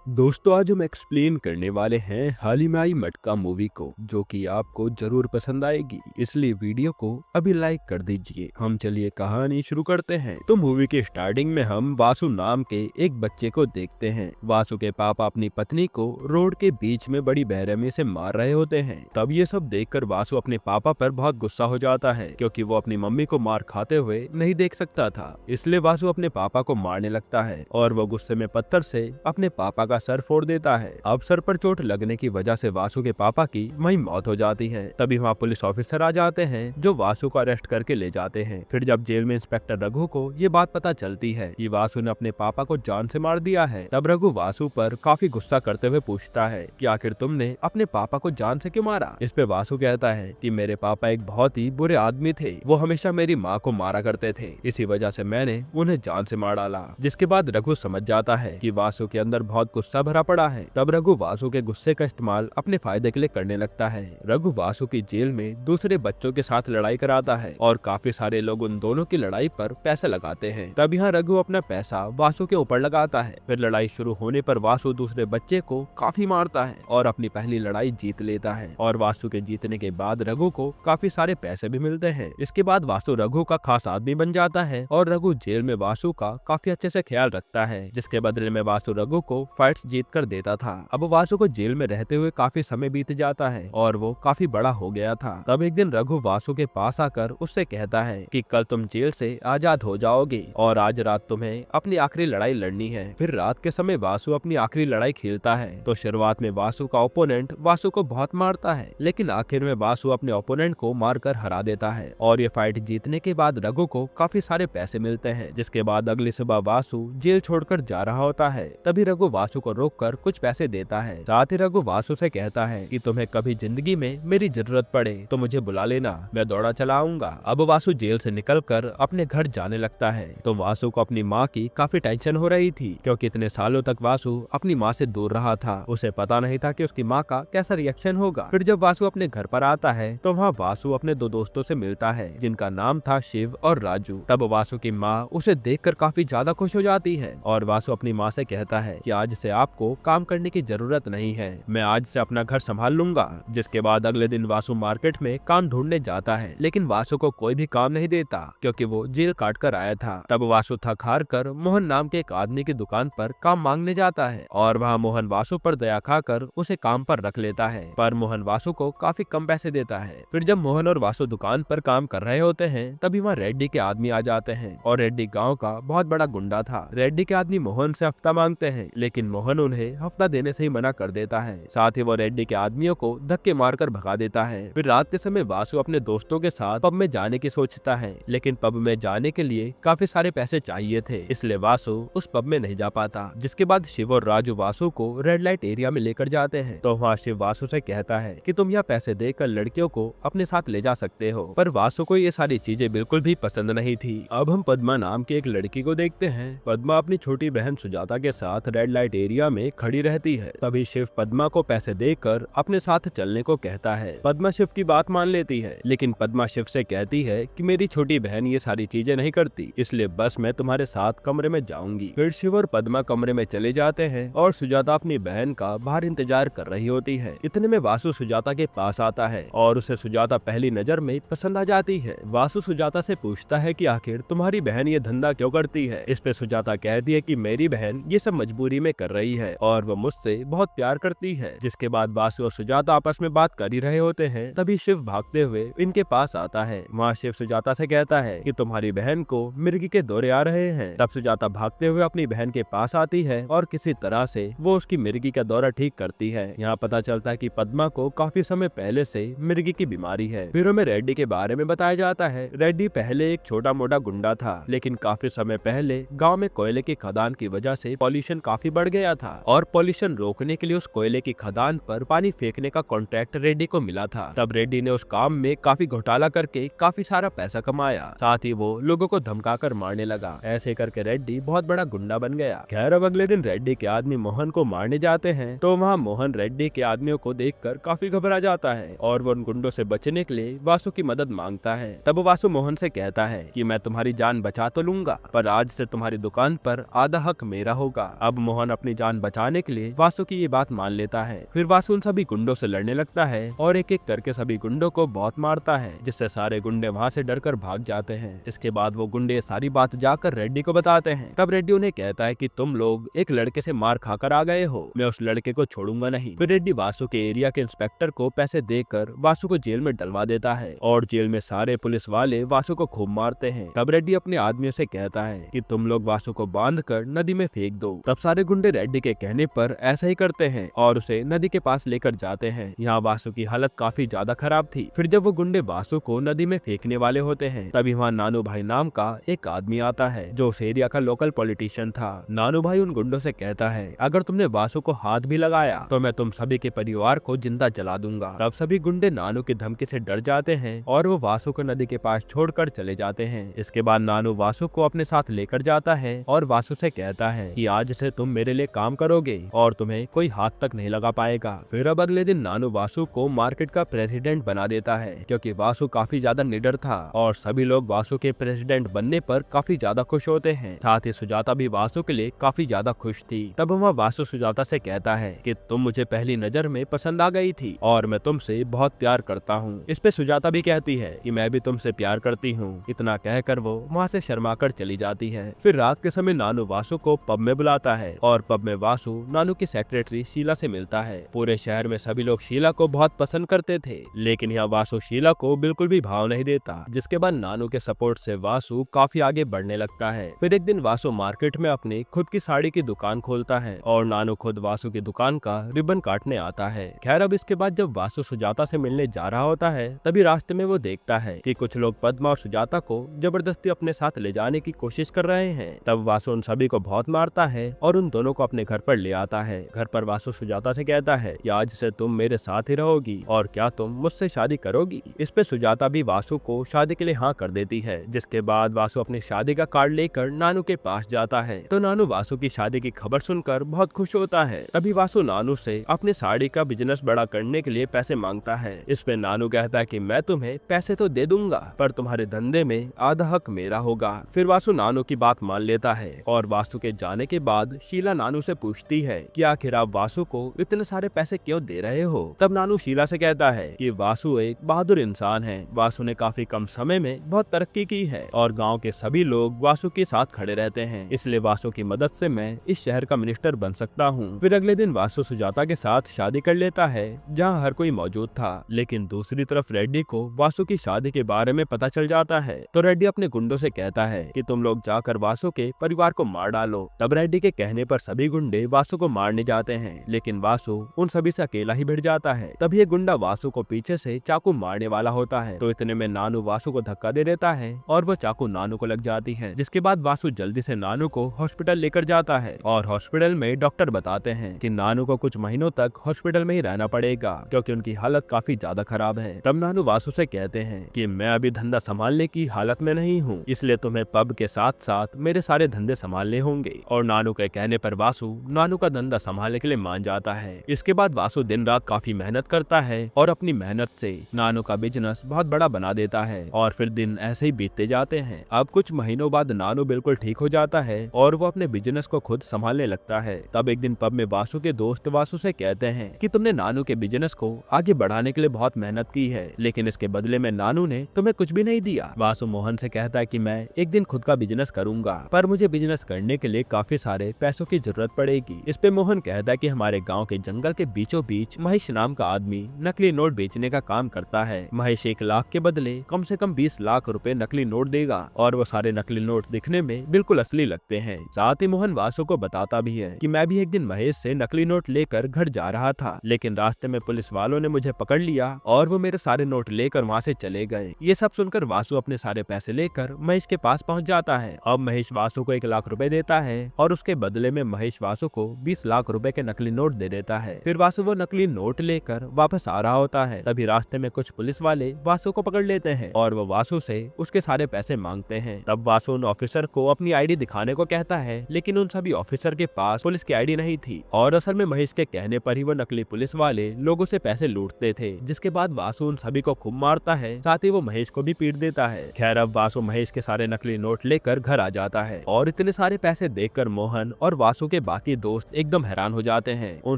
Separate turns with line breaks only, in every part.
दोस्तों आज हम एक्सप्लेन करने वाले हैं हाल ही में आई मटका मूवी को, जो कि आपको जरूर पसंद आएगी, इसलिए वीडियो को अभी लाइक कर दीजिए। हम चलिए कहानी शुरू करते हैं। तो मूवी के स्टार्टिंग में हम वासु नाम के एक बच्चे को देखते हैं। वासु के पापा अपनी पत्नी को रोड के बीच में बड़ी बेरहमी से मार रहे होते हैं। तब ये सब देखकर वासु अपने पापा पर बहुत गुस्सा हो जाता है, क्योंकि वो अपनी मम्मी को मार खाते हुए नहीं देख सकता था। इसलिए वासु अपने पापा को मारने लगता है और वो गुस्से में पत्थर से अपने पापा का सर फोड़ देता है। अब सर पर चोट लगने की वजह से वासु के पापा की वहीं मौत हो जाती है। तभी वहाँ पुलिस ऑफिसर आ जाते हैं जो वासु को अरेस्ट करके ले जाते हैं। फिर जब जेल में इंस्पेक्टर रघु को ये बात पता चलती है कि वासु ने अपने पापा को जान से मार दिया है, तब रघु वासु पर काफी गुस्सा करते हुए पूछता है कि आखिर तुमने अपने पापा को जान से क्यों मारा। इस पे वासु कहता है कि मेरे पापा एक बहुत ही बुरे आदमी थे, वो हमेशा मेरी माँ को मारा करते थे, इसी वजह से मैंने उन्हें जान से मार डाला। जिसके बाद रघु समझ जाता है कि वासु के अंदर बहुत गुस्सा भरा पड़ा है। तब रघु वासु के गुस्से का इस्तेमाल अपने फायदे के लिए करने लगता है। रघु वासु की जेल में दूसरे बच्चों के साथ लड़ाई कराता है और काफी सारे लोग उन दोनों की लड़ाई पर पैसे लगाते हैं। तब यहाँ रघु अपना पैसा वासु के ऊपर लगाता है। फिर लड़ाई शुरू होने पर वासु दूसरे बच्चे को काफी मारता है और अपनी पहली लड़ाई जीत लेता है। और वासु के जीतने के बाद रघु को काफी सारे पैसे भी मिलते हैं। इसके बाद वासु रघु का खास आदमी बन जाता है और रघु जेल में वासु का काफी अच्छे से ख्याल रखता है, जिसके बदले में वासु रघु को फाइट्स जीत कर देता था। अब वासु को जेल में रहते हुए काफी समय बीत जाता है और वो काफी बड़ा हो गया था। तब एक दिन रघु वासु के पास आकर उससे कहता है कि कल तुम जेल से आजाद हो जाओगे और आज रात तुम्हें अपनी आखिरी लड़ाई लड़नी है। फिर रात के समय वासु अपनी आखिरी लड़ाई खेलता है। तो शुरुआत में वासु का ओपोनेंट वासु को बहुत मारता है, लेकिन आखिर में वासु अपने ओपोनेंट को मारकर हरा देता है और ये फाइट जीतने के बाद रघु को काफी सारे पैसे मिलते हैं। जिसके बाद अगली सुबह वासु जेल छोड़कर जा रहा होता है। तभी रघु वासु को रोककर कुछ पैसे देता है। साथ ही रघु वासु से कहता है कि तुम्हें कभी जिंदगी में मेरी जरूरत पड़े तो मुझे बुला लेना, मैं दौड़ा चला आऊंगा। अब वासु जेल से निकलकर अपने घर जाने लगता है। तो वासु को अपनी माँ की काफी टेंशन हो रही थी, क्योंकि इतने सालों तक वासु अपनी माँ से दूर रहा था। उसे पता नहीं था कि उसकी माँ का कैसा रिएक्शन होगा। फिर जब वासु अपने घर पर आता है तो वहाँ वासु अपने दो दोस्तों से मिलता है, जिनका नाम था शिव और राजू। तब वासु की माँ उसे देखकर काफी ज्यादा खुश हो जाती है और वासु अपनी माँ से कहता है कि आज से आपको काम करने की जरूरत नहीं है, मैं आज से अपना घर संभाल लूंगा। जिसके बाद अगले दिन वासु मार्केट में काम ढूंढने जाता है, लेकिन वासु को कोई भी काम नहीं देता, क्योंकि वो जेल काट कर आया था। तब वासु थक हार कर मोहन नाम के एक आदमी की दुकान पर काम मांगने जाता है और वहाँ मोहन वासु पर दया खाकर उसे काम पर रख लेता है, पर मोहन वासु को काफी कम पैसे देता है। फिर जब मोहन और वासु दुकान पर काम कर रहे होते हैं, तभी वहाँ रेड्डी के आदमी आ जाते हैं और रेड्डी गाँव का बहुत बड़ा गुंडा था। रेड्डी के आदमी मोहन से हफ्ता मांगते हैं, लेकिन मोहन उन्हें हफ्ता देने से ही मना कर देता है। साथ ही वो रेड्डी के आदमियों को धक्के मारकर भगा देता है। फिर रात के समय वासु अपने दोस्तों के साथ पब में जाने की सोचता है, लेकिन पब में जाने के लिए काफी सारे पैसे चाहिए थे, इसलिए वासु उस पब में नहीं जा पाता। जिसके बाद शिव और राजू वासु को रेड लाइट एरिया में लेकर जाते हैं। तो वहाँ शिव वासु से कहता है कि तुम यहाँ पैसे देकर लड़कियों को अपने साथ ले जा सकते हो, पर वासु को ये सारी चीजें बिल्कुल भी पसंद नहीं थी। अब हम पद्मा नाम की एक लड़की को देखते हैं। पद्मा अपनी छोटी बहन सुजाता के साथ रेड लाइट एरिया में खड़ी रहती है। तभी शिव पद्मा को पैसे देकर अपने साथ चलने को कहता है। पद्मा शिव की बात मान लेती है, लेकिन पद्मा शिव से कहती है कि मेरी छोटी बहन ये सारी चीजें नहीं करती, इसलिए बस मैं तुम्हारे साथ कमरे में जाऊंगी। फिर शिव और पद्मा कमरे में चले जाते हैं और सुजाता अपनी बहन का बाहर इंतजार कर रही होती है। इतने में वासु सुजाता के पास आता है और उसे सुजाता पहली नजर में पसंद आ जाती है। वासु सुजाता से पूछता है कि आखिर तुम्हारी बहन ये धंधा क्यों करती है। इस पे सुजाता कहती है कि मेरी बहन ये सब मजबूरी में कर रही है और वो मुझसे बहुत प्यार करती है। जिसके बाद वासु और सुजाता आपस में बात कर ही रहे होते हैं, तभी शिव भागते हुए इनके पास आता है। वहाँ शिव सुजाता से कहता है कि तुम्हारी बहन को मिर्गी के दौरे आ रहे हैं। तब सुजाता भागते हुए अपनी बहन के पास आती है और किसी तरह से वो उसकी मिर्गी का दौरा ठीक करती है। यहाँ पता चलता है कि पद्मा को काफी समय पहले से मिर्गी की बीमारी है। फिर हमें रेड्डी के बारे में बताया जाता है। रेड्डी पहले एक छोटा मोटा गुंडा था, लेकिन काफी समय पहले गाँव में कोयले की खदान की वजह से पॉल्यूशन काफी बढ़ गया था और पॉल्यूशन रोकने के लिए उस कोयले की खदान पर पानी फेंकने का कॉन्ट्रैक्ट रेड्डी को मिला था। तब रेड्डी ने उस काम में काफी घोटाला करके काफी सारा पैसा कमाया। साथ ही वो लोगों को धमकाकर मारने लगा। ऐसे करके रेड्डी बहुत बड़ा गुंडा बन गया। खैर अब अगले दिन रेड्डी के आदमी मोहन को मारने जाते हैं, तो वहाँ मोहन रेड्डी के आदमियों को देखकर काफी घबरा जाता है और वो उन गुंडों से बचने के लिए वासु की मदद मांगता है। तब वासु मोहन से कहता है कि मैं तुम्हारी जान बचा तो लूंगा, पर आज से तुम्हारी दुकान पर आधा हक मेरा होगा। अब मोहन अपनी अपनी जान बचाने के लिए वासु की ये बात मान लेता है। फिर वासु उन सभी गुंडों से लड़ने लगता है और एक एक करके सभी गुंडों को बहुत मारता है, जिससे सारे गुंडे वहाँ से डरकर भाग जाते हैं। इसके बाद वो गुंडे सारी बात जाकर रेड्डी को बताते हैं। तब रेड्डी उन्हें कहता है कि तुम लोग एक लड़के से मार खाकर आ गए हो, मैं उस लड़के को छोड़ूंगा नहीं। फिर रेड्डी वासु के एरिया के इंस्पेक्टर को पैसे देकर वासु को जेल में डलवा देता है और जेल में सारे पुलिस वाले वासु को खूब मारते हैं। तब रेड्डी अपने आदमियों से कहता है कि तुम लोग वासु को बांधकर नदी में फेंक दो। तब सारे गुंडे रेड्डी के कहने पर ऐसा ही करते हैं और उसे नदी के पास लेकर जाते हैं। यहाँ वासु की हालत काफी ज्यादा खराब थी। फिर जब वो गुंडे वासु को नदी में फेंकने वाले होते हैं, तभी वहाँ नानू भाई नाम का एक आदमी आता है जो उस एरिया का लोकल पॉलिटिशियन था। नानू भाई उन गुंडों से कहता है, अगर तुमने वासु को हाथ भी लगाया तो मैं तुम सभी के परिवार को जिंदा जला दूंगा। तब सभी गुंडे नानू की धमकी से डर जाते हैं और वो वासु को नदी के पास छोड़कर चले जाते हैं। इसके बाद नानू वासु को अपने साथ लेकर जाता है और वासु से कहता है कि आज से तुम मेरे लिए काम करोगे और तुम्हें कोई हाथ तक नहीं लगा पाएगा। फिर अब अगले दिन नानू वासु को मार्केट का प्रेसिडेंट बना देता है, क्योंकि वासु काफी ज्यादा निडर था और सभी लोग वासु के प्रेसिडेंट बनने पर काफी ज्यादा खुश होते हैं। साथ ही सुजाता भी वासु के लिए काफी ज्यादा खुश थी। तब वह वासु सुजाता से कहता है कि तुम मुझे पहली नजर में पसंद आ गई थी और मैं तुमसे बहुत प्यार करता हूँ। इस पे सुजाता भी कहती है कि मैं भी तुमसे प्यार करती हूँ। इतना कहकर वो वहाँ से शर्माकर चली जाती है। फिर रात के समय नानू वासु को पब में बुलाता है और पब में वासु नानू की सेक्रेटरी शीला से मिलता है। पूरे शहर में सभी लोग शीला को बहुत पसंद करते थे, लेकिन यहाँ वासु शीला को बिल्कुल भी भाव नहीं देता। जिसके बाद नानू के सपोर्ट से वासु काफी आगे बढ़ने लगता है। फिर एक दिन वासु मार्केट में अपनी खुद की साड़ी की दुकान खोलता है और नानू खुद वासु की दुकान का रिबन काटने आता है। खैर अब इसके बाद जब वासु सुजाता से मिलने जा रहा होता है, तभी रास्ते में वो देखता है कि कुछ लोग पद्मा और सुजाता को जबरदस्ती अपने साथ ले जाने की कोशिश कर रहे हैं। तब वासु उन सभी को बहुत मारता है और उन दोनों को अपने घर पर ले आता है। घर पर वासु सुजाता से कहता है कि आज से तुम मेरे साथ ही रहोगी और क्या तुम मुझसे शादी करोगी। इस पे सुजाता भी वासु को शादी के लिए हाँ कर देती है। जिसके बाद वासु अपनी शादी का कार्ड लेकर नानू के पास जाता है तो नानू वासु की शादी की खबर सुनकर बहुत खुश होता है। तभी वासु नानू से अपने साड़ी का बिजनेस बड़ा करने के लिए पैसे मांगता है। इस पे नानू कहता है कि मैं तुम्हें पैसे तो दे दूंगा, पर तुम्हारे धंधे में आधा हक मेरा होगा। फिर वासु नानू की बात मान लेता है और वासु के जाने के बाद शीला नानू से पूछती है कि आखिर आप वासु को इतने सारे पैसे क्यों दे रहे हो। तब नानू शीला से कहता है कि वासु एक बहादुर इंसान है। वासु ने काफी कम समय में बहुत तरक्की की है और गांव के सभी लोग वासु के साथ खड़े रहते हैं, इसलिए वासु की मदद से मैं इस शहर का मिनिस्टर बन सकता हूँ। फिर अगले दिन वासु सुजाता के साथ शादी कर लेता है जहाँ हर कोई मौजूद था, लेकिन दूसरी तरफ रेड्डी को वासु की शादी के बारे में पता चल जाता है। तो रेड्डी अपने गुंडों से कहता है कि तुम लोग जाकर वासु के परिवार को मार डालो। तब रेड्डी के कहने पर सभी गुंडे वासु को मारने जाते हैं, लेकिन वासु उन सभी से अकेला ही भिड़ जाता है। तभी एक गुंडा वासु को पीछे से चाकू मारने वाला होता है, तो इतने में नानू वासु को धक्का दे देता है और वो चाकू नानू को लग जाती है। जिसके बाद वासु जल्दी से नानू को हॉस्पिटल लेकर जाता है और हॉस्पिटल में डॉक्टर बताते हैं कि नानू को कुछ महीनों तक हॉस्पिटल में ही रहना पड़ेगा, क्योंकि उनकी हालत काफी ज्यादा खराब है। तब नानू वासु से कहते हैं कि मैं अभी धंधा संभालने की हालत में नहीं हूँ, इसलिए तुम्हें पब के साथ साथ मेरे सारे धंधे संभालने होंगे। और नानू के कहने पर वासु नानू का धंधा संभालने के लिए मान जाता है। इसके बाद वासु दिन रात काफी मेहनत करता है और अपनी मेहनत से नानू का बिजनेस बहुत बड़ा बना देता है और फिर दिन ऐसे ही बीतते जाते हैं। अब कुछ महीनों बाद नानू बिल्कुल ठीक हो जाता है और वो अपने बिजनेस को खुद संभालने लगता है। तब एक दिन पब में वासु के दोस्त वासु से कहते हैं कि तुमने नानू के बिजनेस को आगे बढ़ाने के लिए बहुत मेहनत की है, लेकिन इसके बदले में नानू ने तुम्हें कुछ भी नहीं दिया। वासु मोहन से कहता है कि मैं एक दिन खुद का बिजनेस करूंगा, पर मुझे बिजनेस करने के लिए काफी सारे पैसों की जरूरत पड़ेगी। इस पे मोहन कहता है कि हमारे गाँव के जंगल के बीचों बीच महेश नाम का आदमी नकली नोट बेचने का काम करता है। महेश 1 लाख के बदले कम से कम 20 लाख रुपए नकली नोट देगा और वो सारे नकली नोट दिखने में बिल्कुल असली लगते हैं। साथ ही मोहन वासु को बताता भी है कि मैं भी एक दिन महेश से नकली नोट लेकर घर जा रहा था, लेकिन रास्ते में पुलिस वालों ने मुझे पकड़ लिया और वो मेरे सारे नोट लेकर वहाँ से चले गए। ये सब सुनकर वासु अपने सारे पैसे लेकर महेश के पास पहुँच जाता है। अब महेश वासु को 1 लाख रुपए देता है और उसके बदले में महेश वासु को 20 लाख रुपए के नकली नोट दे देता है। फिर वासु वो नकली नोट लेकर वापस आ रहा होता है, तभी रास्ते में कुछ पुलिस वाले वासु को पकड़ लेते हैं और वो वासु से उसके सारे पैसे मांगते हैं। तब वासु उन ऑफिसर को अपनी आईडी दिखाने को कहता है, लेकिन उन सभी ऑफिसर के पास पुलिस की आईडी नहीं थी और असल में महेश के कहने पर ही वो नकली पुलिस वाले लोगों से पैसे लूटते थे। जिसके बाद वासु उन सभी को खूब मारता है, साथ ही वो महेश को भी पीट देता है। खैर अब वासु महेश के सारे नकली नोट लेकर घर आ जाता है और इतने सारे पैसे देखकर मोहन और वासु के बाकी दोस्त एकदम हैरान हो जाते हैं। उन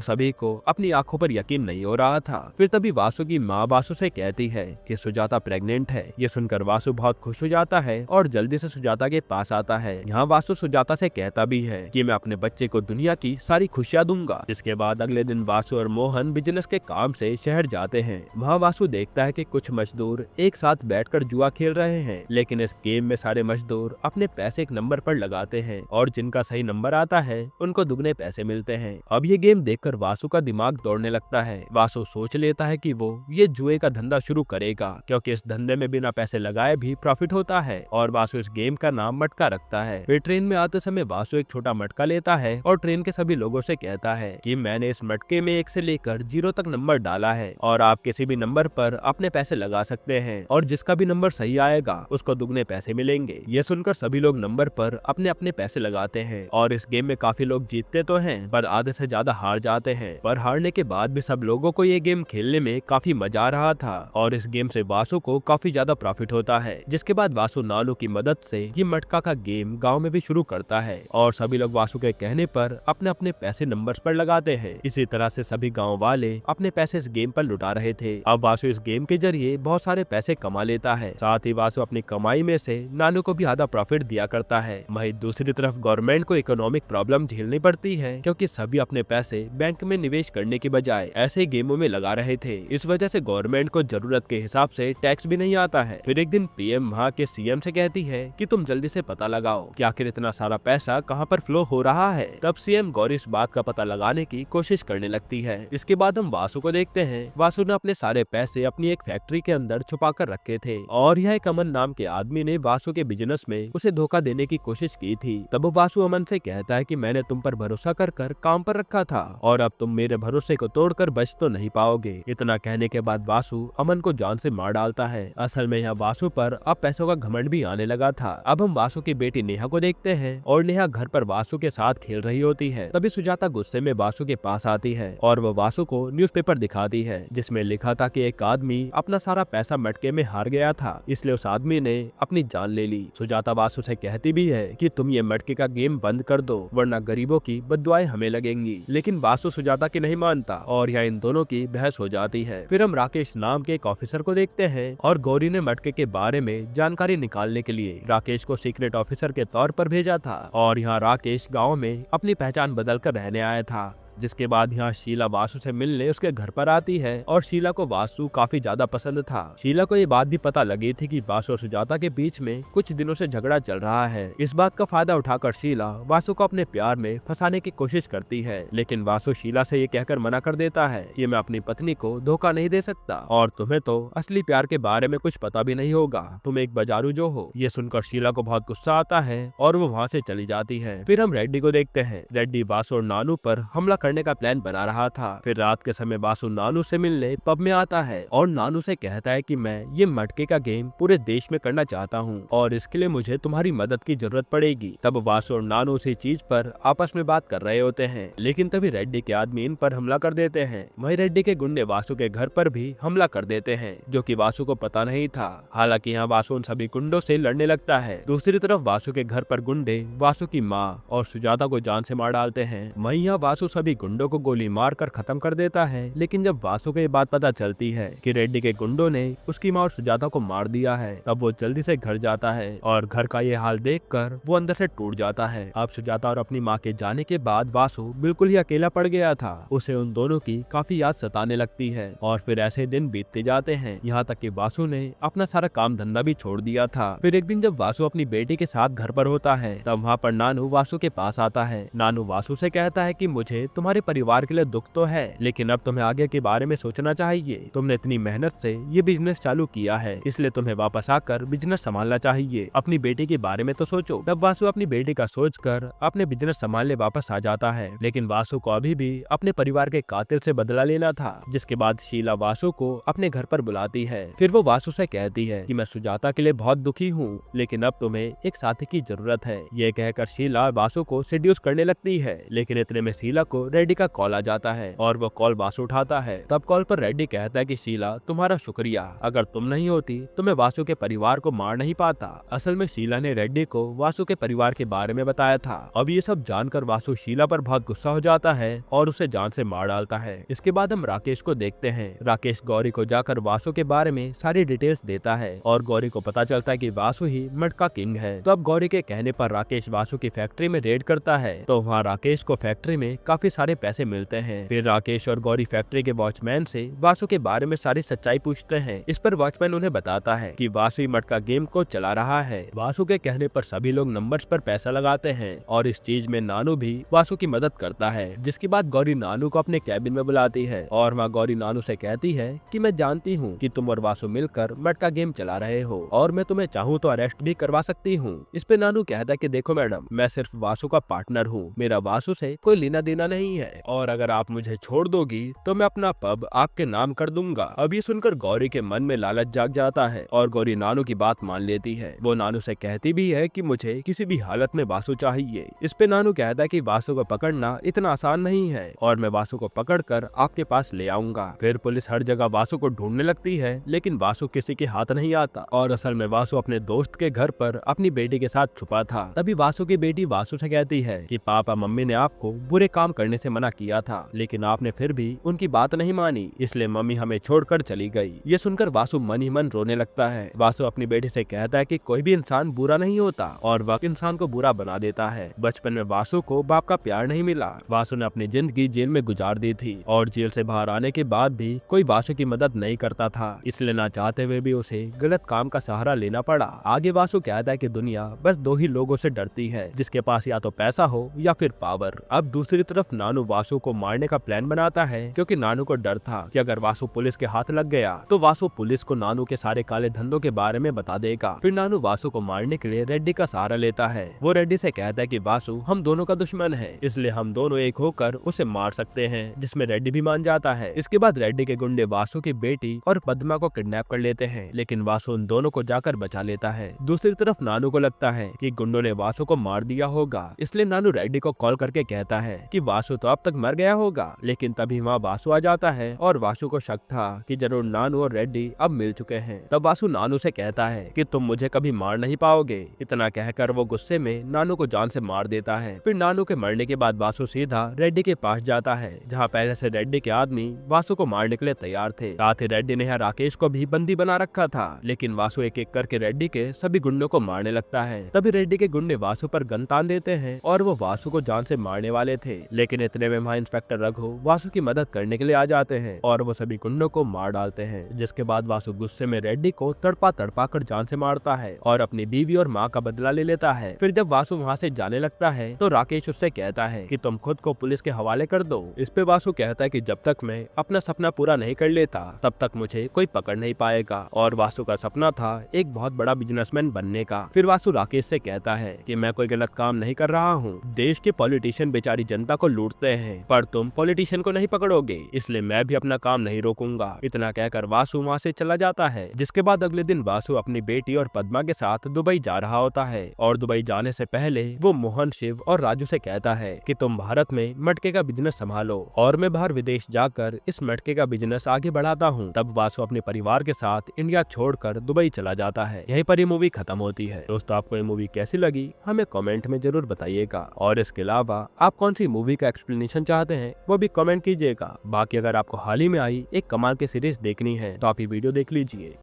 सभी को अपनी आंखों पर यकीन नहीं हो रहा था। फिर तभी वासु की माँ वासु से कहती है कि सुजाता प्रेग्नेंट है। ये सुनकर वासु बहुत खुश हो जाता है और जल्दी से सुजाता के पास आता है। यहाँ वासु सुजाता से कहता भी है कि मैं अपने बच्चे को दुनिया की सारी खुशियाँ दूंगा। जिसके बाद अगले दिन वासु और मोहन बिजनेस के काम से शहर जाते हैं। वहाँ वासु देखता है कि कुछ मजदूर एक साथ बैठकर जुआ खेल रहे हैं, लेकिन इस गेम में सारे मजदूर अपने पैसे एक नंबर पर लगाते हैं और जिनका सही नंबर आता है उनको दुगने पैसे मिलते हैं। अब ये गेम देखकर वासु का दिमाग दौड़ने लगता है। वासु सोच लेता है कि वो ये जुए का धंधा शुरू करेगा, क्योंकि इस धंधे में बिना पैसे लगाए भी प्रॉफिट होता है। और वासु इस गेम का नाम मटका रखता है। फिर ट्रेन में आते समय वासु एक छोटा मटका लेता है और ट्रेन के सभी लोगों से कहता है कि मैंने इस मटके में 1 से लेकर 0 तक नंबर डाला है और आप किसी भी नंबर पर अपने पैसे लगा सकते हैं और जिसका भी नंबर सही आएगा उसको दुगने पैसे मिलेंगे। ये सुनकर सभी लोग नंबर पर अपने अपने पैसे लगाते हैं और इस गेम में काफी लोग जीतते तो हैं पर आधे से ज्यादा हार जाते हैं। पर हारने के बाद भी सब लोगों को ये गेम खेलने में काफी मजा आ रहा था और इस गेम से वासु को काफी ज्यादा प्रॉफिट होता है। जिसके बाद वासु नानू की मदद से ये मटका का गेम गाँव में भी शुरू करता है और सभी लोग वासु के कहने पर अपने अपने पैसे नंबर्स पर लगाते हैं। इसी तरह से सभी गाँव वाले अपने पैसे इस गेम पर लुटा रहे थे। अब वासु इस गेम के जरिए बहुत सारे पैसे कमा लेता है। साथ ही वासु अपनी कमाई में से नानू को भी आधा प्रॉफिट दिया करता है। वहीं दूसरी तरफ गवर्नमेंट को इकोनॉमिक प्रॉब्लम झेलनी पड़ती है, क्योंकि सभी अपने पैसे बैंक में निवेश करने की बजाय ऐसे गेमों में लगा रहे थे। इस वजह से गवर्नमेंट को जरूरत के हिसाब से टैक्स भी नहीं आता है। फिर एक दिन पीएम वहाँ के सीएम से कहती है कि तुम जल्दी से पता लगाओ कि आखिर इतना सारा पैसा कहाँ पर फ्लो हो रहा है। तब सीएम गौरी इस बात का पता लगाने की कोशिश करने लगती है। इसके बाद हम वासु को देखते हैं। वासु ने अपने सारे पैसे अपनी एक फैक्ट्री के अंदर छुपा कर रखे थे और यह एक अमन नाम के आदमी ने वासु के बिजनेस में उसे धोखा देने की कोशिश की थी। तब वासु अमन से कहता है कि मैंने तुम पर भरोसा कर काम पर रखा था और अब तुम मेरे भरोसे को तोड़कर बच तो नहीं पाओगे। इतना कहने के बाद वासु अमन को जान से मार डालता है। असल में यहाँ वासु पर अब पैसों का घमंड भी आने लगा था। अब हम वासु की बेटी नेहा को देखते हैं और नेहा घर पर वासु के साथ खेल रही होती है। तभी सुजाता गुस्से में वासु के पास आती है और वो वासु को न्यूज़पेपर दिखाती है, जिसमें लिखा था कि एक आदमी अपना सारा पैसा मटके में हार गया था, इसलिए उस आदमी ने अपनी जान ले ली। सुजाता वासु से कहती भी है कि तुम ये मटके का गेम बंद कर दो, वरना गरीबों की बद्दुआएं हमें लगेंगी। लेकिन वासु सुजाता की नहीं मानता और यहाँ इन दोनों की बहस हो जाती है। फिर हम राकेश नाम के एक ऑफिसर को देखते हैं और गौरी ने मटके के बारे में जानकारी निकालने के लिए राकेश को सीक्रेट ऑफिसर के तौर पर भेजा था और यहाँ राकेश गाँव में अपनी पहचान बदल कर रहने आया था। जिसके बाद यहाँ शीला वासु से मिलने उसके घर पर आती है और शीला को वासु काफी ज्यादा पसंद था। शीला को ये बात भी पता लगी थी कि वासु और सुजाता के बीच में कुछ दिनों से झगड़ा चल रहा है। इस बात का फायदा उठाकर शीला वासु को अपने प्यार में फंसाने की कोशिश करती है, लेकिन वासु शीला से ये कहकर मना कर देता है कि मैं अपनी पत्नी को धोखा नहीं दे सकता और तुम्हें तो असली प्यार के बारे में कुछ पता भी नहीं होगा, तुम एक बाजारू जो हो। ये सुनकर शीला को बहुत गुस्सा आता है और वो वहाँ से चली जाती है। फिर हम रेड्डी को देखते हैं। रेड्डी वासु और नानू पर हमला करने का प्लान बना रहा था। फिर रात के समय वासु नानू से मिलने पब में आता है और नानू से कहता है कि मैं ये मटके का गेम पूरे देश में करना चाहता हूँ और इसके लिए मुझे तुम्हारी मदद की जरूरत पड़ेगी। तब वासु और नानू उसी चीज पर आपस में बात कर रहे होते हैं, लेकिन तभी रेड्डी के आदमी इन पर हमला कर देते हैं। वहीं रेड्डी के गुंडे वासु के घर पर भी हमला कर देते हैं, जो कि वासु को पता नहीं था। हालांकि यहाँ वासु उन सभी गुंडों से लड़ने लगता है। दूसरी तरफ वासु के घर पर गुंडे वासु की माँ और सुजाता को जान से मार डालते हैं। वहीं यहाँ वासु सभी गुंडों को गोली मारकर खत्म कर देता है। लेकिन जब वासु को ये बात पता चलती है कि रेड्डी के गुंडों ने उसकी माँ और सुजाता को मार दिया है, तब वो जल्दी से घर जाता है और घर का ये हाल देखकर वो अंदर से टूट जाता है। अब सुजाता और अपनी माँ के जाने के बाद वासु बिल्कुल ही अकेला पड़ गया था। उसे उन दोनों की काफी याद सताने लगती है और फिर ऐसे दिन बीतते जाते हैं, यहाँ तक कि वासु ने अपना सारा काम धंधा भी छोड़ दिया था। फिर एक दिन जब वासु अपनी बेटी के साथ घर पर होता है, तब वहाँ पर नानू वासु के पास आता है। नानू वासु से कहता है कि मुझे तुम्हारे परिवार के लिए दुख तो है, लेकिन अब तुम्हें आगे के बारे में सोचना चाहिए। तुमने इतनी मेहनत से ये बिजनेस चालू किया है, इसलिए तुम्हें वापस आकर बिजनेस संभालना चाहिए। अपनी बेटी के बारे में तो सोचो। तब वासु अपनी बेटी का सोचकर अपने बिजनेस संभालने वापस आ जाता है, लेकिन वासु को अभी भी अपने परिवार के कातिल से बदला लेना था। जिसके बाद शीला वासु को अपने घर पर बुलाती है। फिर वो वासु से कहती है कि मैं सुजाता के लिए बहुत दुखी हूँ, लेकिन अब तुम्हें एक साथी की जरूरत है। ये कहकर शीला वासु को सेड्यूस करने लगती है, लेकिन इतने में शीला को रेड्डी का कॉल आ जाता है और वो कॉल वासु उठाता है। तब कॉल पर रेड्डी कहता है कि शीला तुम्हारा शुक्रिया, अगर तुम नहीं होती तो मैं वासु के परिवार को मार नहीं पाता। असल में शीला ने रेड्डी को वासु के परिवार के बारे में बताया था। अब ये सब जानकर वासु शीला पर बहुत गुस्सा हो जाता है और उसे जान से मार डालता है। इसके बाद हम राकेश को देखते हैं। राकेश गौरी को जाकर वासु के बारे में सारी डिटेल्स देता है और गौरी को पता चलता है कि वासु ही मटका किंग है। तो अब गौरी के कहने पर राकेश वासु की फैक्ट्री में रेड करता है तो वहाँ राकेश को फैक्ट्री में काफी सारे पैसे मिलते हैं। फिर राकेश और गौरी फैक्ट्री के वॉचमैन से वासु के बारे में सारी सच्चाई पूछते हैं। इस पर वॉचमैन उन्हें बताता है कि वासु ही मटका गेम को चला रहा है। वासु के कहने पर सभी लोग नंबर्स पर पैसा लगाते हैं और इस चीज में नानू भी वासु की मदद करता है। जिसके बाद गौरी नानू को अपने कैबिन में बुलाती है और वहाँ गौरी नानू से कहती है कि मैं जानती हूँ कि तुम और वासु मिलकर मटका गेम चला रहे हो और मैं तुम्हें चाहूँ तो अरेस्ट भी करवा सकती हूँ। इस पे नानू कहता है कि देखो मैडम, मैं सिर्फ वासु का पार्टनर हूँ, मेरा वासु से कोई लेना देना नहीं है और अगर आप मुझे छोड़ दोगी तो मैं अपना पब आपके नाम कर दूंगा। अब ये सुनकर गौरी के मन में लालच जाग जाता है और गौरी नानू की बात मान लेती है। वो नानू से कहती भी है कि मुझे किसी भी हालत में वासु चाहिए। इस पे नानू कहता है कि वासु को पकड़ना इतना आसान नहीं है और मैं वासु को पकड़कर आपके पास ले आऊंगा। फिर पुलिस हर जगह वासु को ढूंढने लगती है लेकिन वासु किसी के हाथ नहीं आता और असल में वासु अपने दोस्त के घर पर अपनी बेटी के साथ छुपा था। तभी वासु की बेटी वासु से कहती है कि पापा मम्मी ने आपको बुरे काम करने से मना किया था लेकिन आपने फिर भी उनकी बात नहीं मानी, इसलिए मम्मी हमें छोड़कर चली गई। ये सुनकर वासु मन ही मन रोने लगता है। वासु अपनी बेटी से कहता है कि कोई भी इंसान बुरा नहीं होता और वक्त इंसान को बुरा बना देता है। बचपन में वासु को बाप का प्यार नहीं मिला। वासु ने अपनी जिंदगी जेल में गुजार दी थी और जेल से बाहर आने के बाद भी कोई वासु की मदद नहीं करता था, इसलिए ना चाहते हुए भी उसे गलत काम का सहारा लेना पड़ा। आगे वासु कहता है कि दुनिया बस दो ही लोगों से डरती है, जिसके पास या तो पैसा हो या फिर पावर। अब दूसरी तरफ नानू वासु को मारने का प्लान बनाता है क्योंकि नानू को डर था कि अगर वासु पुलिस के हाथ लग गया तो वासु पुलिस को नानू के सारे काले धंधों के बारे में बता देगा। फिर नानू वासु को मारने के लिए रेड्डी का सहारा लेता है। वो रेड्डी से कहता है कि वासु हम दोनों का दुश्मन है, इसलिए हम दोनों एक होकर उसे मार सकते हैं, जिसमें रेड्डी भी मान जाता है। इसके बाद रेड्डी के गुंडे वासु की बेटी और पद्मा को किडनैप कर लेते हैं लेकिन वासु उन दोनों को जाकर बचा लेता है। दूसरी तरफ नानू को लगता है कि गुंडों ने वासु को मार दिया होगा, इसलिए नानू रेड्डी को कॉल करके कहता है कि वासु तो अब तक मर गया होगा। लेकिन तभी वहाँ वासु आ जाता है और वासु को शक था कि जरूर नानू और रेड्डी अब मिल चुके हैं। तब वासु नानू से कहता है कि तुम मुझे कभी मार नहीं पाओगे। इतना कहकर वो गुस्से में नानू को जान से मार देता है। फिर नानू के मरने के बाद वासु सीधा रेड्डी के पास जाता है जहाँ पहले से रेड्डी के आदमी वासु को मारने के लिए तैयार थे। साथ ही रेड्डी ने यहाँ राकेश को भी बंदी बना रखा था लेकिन वासु एक एक करके रेड्डी के सभी गुंडों को मारने लगता है। तभी रेड्डी के गुंडे वासु पर गन तान देते हैं और वो वासु को जान से मारने वाले थे लेकिन इतने में वहाँ इंस्पेक्टर रघु वासु की मदद करने के लिए आ जाते हैं और वो सभी गुंडों को मार डालते हैं। जिसके बाद वासु गुस्से में रेड्डी को तड़पा तड़पा कर जान से मारता है और अपनी बीवी और माँ का बदला ले लेता है। फिर जब वासु वहाँ से जाने लगता है तो राकेश उससे कहता है कि तुम खुद को पुलिस के हवाले कर दो। इस पे वासु कहता है कि जब तक मैं अपना सपना पूरा नहीं कर लेता तब तक मुझे कोई पकड़ नहीं पाएगा और वासु का सपना था एक बहुत बड़ा बिजनेसमैन बनने का। फिर वासु राकेश से कहता है कि मैं कोई गलत काम नहीं कर रहा हूँ, देश के पॉलिटिशियन बेचारी जनता को लूटते हैं पर तुम पॉलिटिशियन को नहीं पकड़ोगे, इसलिए मैं भी अपना काम नहीं रोकूंगा। इतना कहकर वासु वहाँ से चला जाता है। जिसके बाद अगले दिन वासु अपनी बेटी और पद्मा के साथ दुबई जा रहा होता है और दुबई जाने से पहले वो मोहन, शिव और राजू से कहता है कि तुम भारत में मटके का बिजनेस संभालो और मैं बाहर विदेश जाकर इस मटके का बिजनेस आगे बढ़ाता हूँ। तब वासु अपने परिवार के साथ इंडिया छोड़कर दुबई चला जाता है। यहीं पर ये मूवी खत्म होती है। दोस्तों आपको ये मूवी कैसी लगी हमें कमेंट में जरूर बताइएगा और इसके अलावा आप कौन सी मूवी का एक्सप्लेनेशन चाहते हैं वो भी कमेंट कीजिएगा। बाकी अगर आपको हाल ही में आई एक कमाल की सीरीज देखनी है तो आप ये वीडियो देख लीजिए।